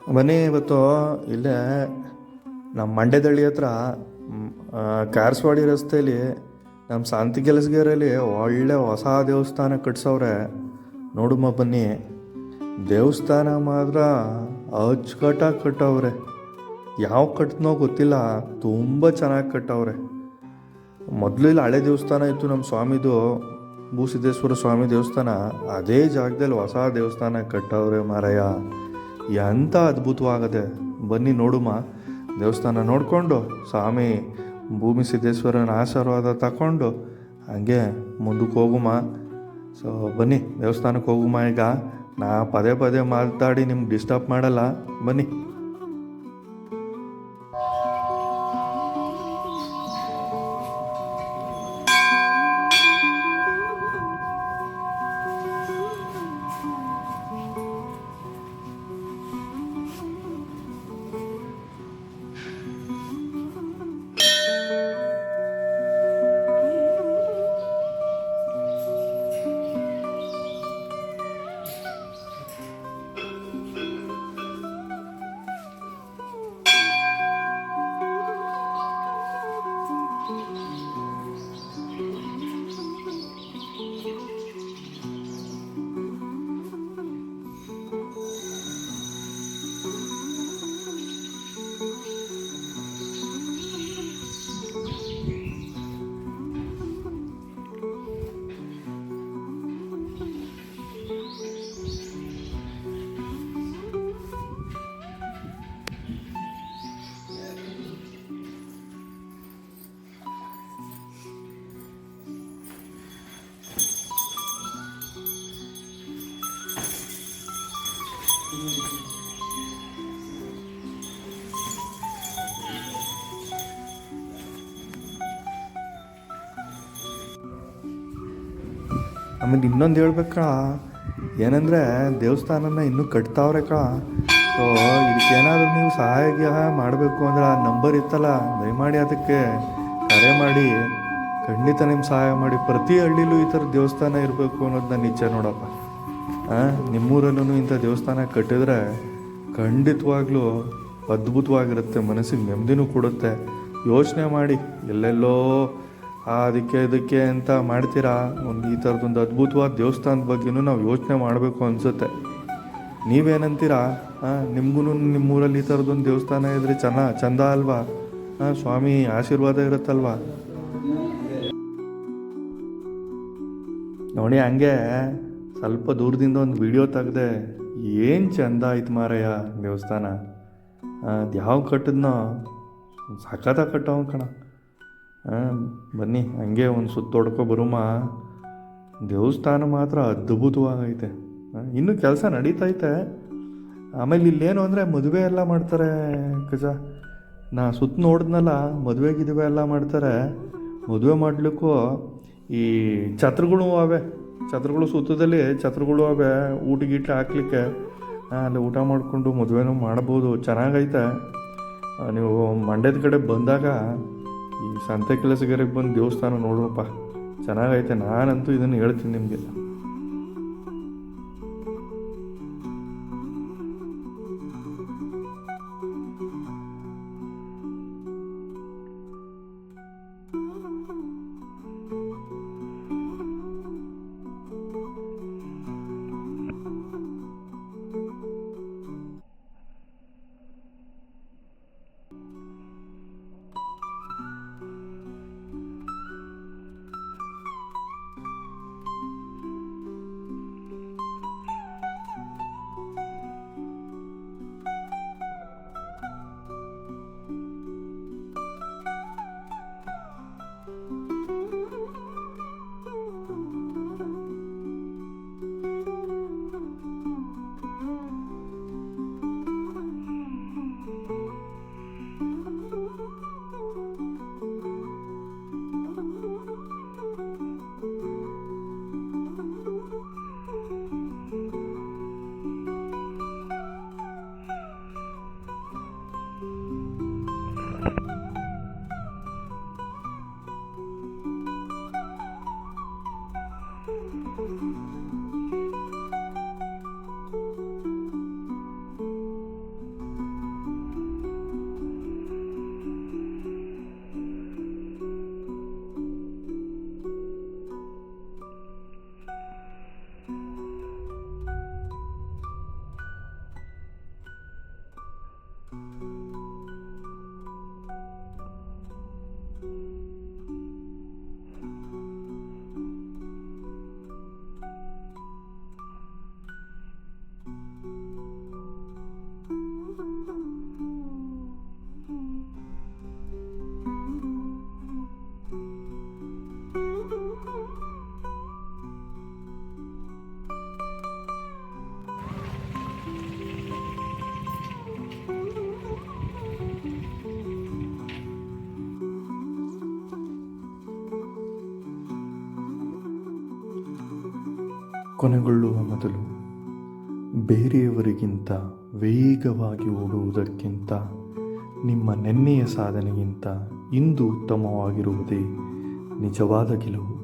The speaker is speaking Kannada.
ಬನ್ನಿ ಇವತ್ತು ಇಲ್ಲೇ ನಮ್ಮ ಮಂಡ್ಯದಳ್ಳಿ ಹತ್ರ ಕಾರ್ಸ್ವಾಡಿ ರಸ್ತೆಯಲ್ಲಿ ನಮ್ಮ ಶಾಂತಿ ಕೆಲಸಗಾರಲ್ಲಿ ಒಳ್ಳೆ ಹೊಸ ದೇವಸ್ಥಾನ ಕಟ್ಸವ್ರೆ. ನೋಡುಮ್ಮ ಬನ್ನಿ, ದೇವಸ್ಥಾನ ಮಾತ್ರ ಅಚ್ಚುಕಟ್ಟಾಗಿ ಕಟ್ಟವ್ರೆ. ಯಾವ ಕಟ್ತನೋ ಗೊತ್ತಿಲ್ಲ, ತುಂಬ ಚೆನ್ನಾಗಿ ಕಟ್ಟವ್ರೆ. ಮೊದಲು ಇಲ್ಲಿ ಹಳೆ ದೇವಸ್ಥಾನ ಇತ್ತು ನಮ್ಮ ಸ್ವಾಮಿದು, ಭೂಸಿದ್ದೇಶ್ವರ ಸ್ವಾಮಿ ದೇವಸ್ಥಾನ. ಅದೇ ಜಾಗದಲ್ಲಿ ಹೊಸ ದೇವಸ್ಥಾನ ಕಟ್ಟವ್ರೆ ಮಾರಾಯ. ಎಂಥ ಅದ್ಭುತವಾಗದೆ. ಬನ್ನಿ ನೋಡುಮ, ದೇವಸ್ಥಾನ ನೋಡಿಕೊಂಡು ಸ್ವಾಮಿ ಭೂಮಿ ಸಿದ್ದೇಶ್ವರನ ಆಶೀರ್ವಾದ ತಗೊಂಡು ಹಾಗೆ ಮುಂದಕ್ಕೆ ಹೋಗುಮ. ಸೊ ಬನ್ನಿ ದೇವಸ್ಥಾನಕ್ಕೆ ಹೋಗುಮ. ಈಗ ನಾ ಪದೇ ಪದೇ ಮಾತಾಡಿ ನಿಮ್ಗೆ ಡಿಸ್ಟರ್ಬ್ ಮಾಡಲ್ಲ, ಬನ್ನಿ. ಆಮೇಲೆ ಇನ್ನೊಂದು ಹೇಳ್ಬೇಕ, ಏನಂದರೆ ದೇವಸ್ಥಾನನ ಇನ್ನೂ ಕಟ್ತಾವ್ರೆ ಕಣ. ಸೊ ಇದಕ್ಕೇನಾದರೂ ನೀವು ಸಹಾಯ ಮಾಡಬೇಕು ಅಂದರೆ ಆ ನಂಬರ್ ಇತ್ತಲ್ಲ, ದಯಮಾಡಿ ಅದಕ್ಕೆ ಕರೆ ಮಾಡಿ. ಖಂಡಿತ ನಿಮ್ಮ ಸಹಾಯ ಮಾಡಿ. ಪ್ರತಿ ಹಳ್ಳಿಲೂ ಈ ಥರ ದೇವಸ್ಥಾನ ಇರಬೇಕು ಅನ್ನೋದು ನನ್ನ ಇಚ್ಛೆ ನೋಡಪ್ಪ. ನಿಮ್ಮೂರಲ್ಲೂ ಇಂಥ ದೇವಸ್ಥಾನ ಕಟ್ಟಿದ್ರೆ ಖಂಡಿತವಾಗ್ಲೂ ಅದ್ಭುತವಾಗಿರುತ್ತೆ, ಮನಸ್ಸಿಗೆ ನೆಮ್ಮದಿನೂ ಕೊಡುತ್ತೆ. ಯೋಚನೆ ಮಾಡಿ, ಎಲ್ಲೆಲ್ಲೋ ಅದಕ್ಕೆ ಇದಕ್ಕೆ ಅಂತ ಮಾಡ್ತೀರಾ, ಒಂದು ಈ ಥರದೊಂದು ಅದ್ಭುತವಾದ ದೇವಸ್ಥಾನದ ಬಗ್ಗೆನೂ ನಾವು ಯೋಚನೆ ಮಾಡಬೇಕು ಅನಿಸುತ್ತೆ. ನೀವೇನಂತೀರಾ? ನಿಮಗೂ ನಿಮ್ಮೂರಲ್ಲಿ ಈ ಥರದೊಂದು ದೇವಸ್ಥಾನ ಇದ್ರೆ ಚಂದ ಅಲ್ವಾ? ಸ್ವಾಮಿ ಆಶೀರ್ವಾದ ಇರುತ್ತಲ್ವಾ? ನೋಡಿ, ಹಂಗೆ ಸ್ವಲ್ಪ ದೂರದಿಂದ ಒಂದು ವಿಡಿಯೋ ತೆಗ್ದೆ. ಏನು ಚಂದ ಆಯ್ತು ಮಾರಯ್ಯ ದೇವಸ್ಥಾನ. ಅದು ಯಾವ ಕಟ್ಟಿದ್ನೋ ಸಖತ್ತಾಗಿ ಕಟ್ಟವ ಕಣ. ಬನ್ನಿ ಹಂಗೆ ಒಂದು ಸುತ್ತ ಹೊಡ್ಕೊ ಬರುಮ. ದೇವಸ್ಥಾನ ಮಾತ್ರ ಅದ್ಭುತವಾಗೈತೆ. ಇನ್ನೂ ಕೆಲಸ ನಡೀತೈತೆ. ಆಮೇಲೆ ಇಲ್ಲೇನು ಅಂದರೆ ಮದುವೆ ಎಲ್ಲ ಮಾಡ್ತಾರೆ ಗಜ. ನಾ ಸುತ್ತ ನೋಡಿದ್ನಲ್ಲ, ಮದುವೆ ಗಿದುವೆ ಎಲ್ಲ ಮಾಡ್ತಾರೆ. ಮದುವೆ ಮಾಡಲಿಕ್ಕೂ ಈ ಛತ್ರಗಳು ಅವೆ, ಛತ್ರಗಳು ಸುತ್ತದಲ್ಲಿ ಛತ್ರಗಳು ಅವೆ, ಊಟ ಗೀಟ ಹಾಕ್ಲಿಕ್ಕೆ. ಅಲ್ಲಿ ಊಟ ಮಾಡಿಕೊಂಡು ಮದುವೆನೂ ಮಾಡ್ಬೋದು. ಚೆನ್ನಾಗೈತೆ. ನೀವು ಮಂಡ್ಯದ ಕಡೆ ಬಂದಾಗ ಈ ಸಂತೆ ಕೆಲಸಗಾರಿಗೆ ಬಂದು ದೇವಸ್ಥಾನ ನೋಡ್ರಪ್ಪ, ಚೆನ್ನಾಗೈತೆ. ನಾನಂತೂ ಇದನ್ನು ಹೇಳ್ತೀನಿ ನಿಮಗೆ. ಕೊನೆಗೊಳ್ಳುವ ಮೊದಲು ಬೇರೆಯವರಿಗಿಂತ ವೇಗವಾಗಿ ಓಡುವುದಕ್ಕಿಂತ ನಿಮ್ಮ ನೆನ್ನೆಯ ಸಾಧನೆಗಿಂತ ಇಂದು ಉತ್ತಮವಾಗಿರುವುದೇ ನಿಜವಾದ ಗೆಲುವು.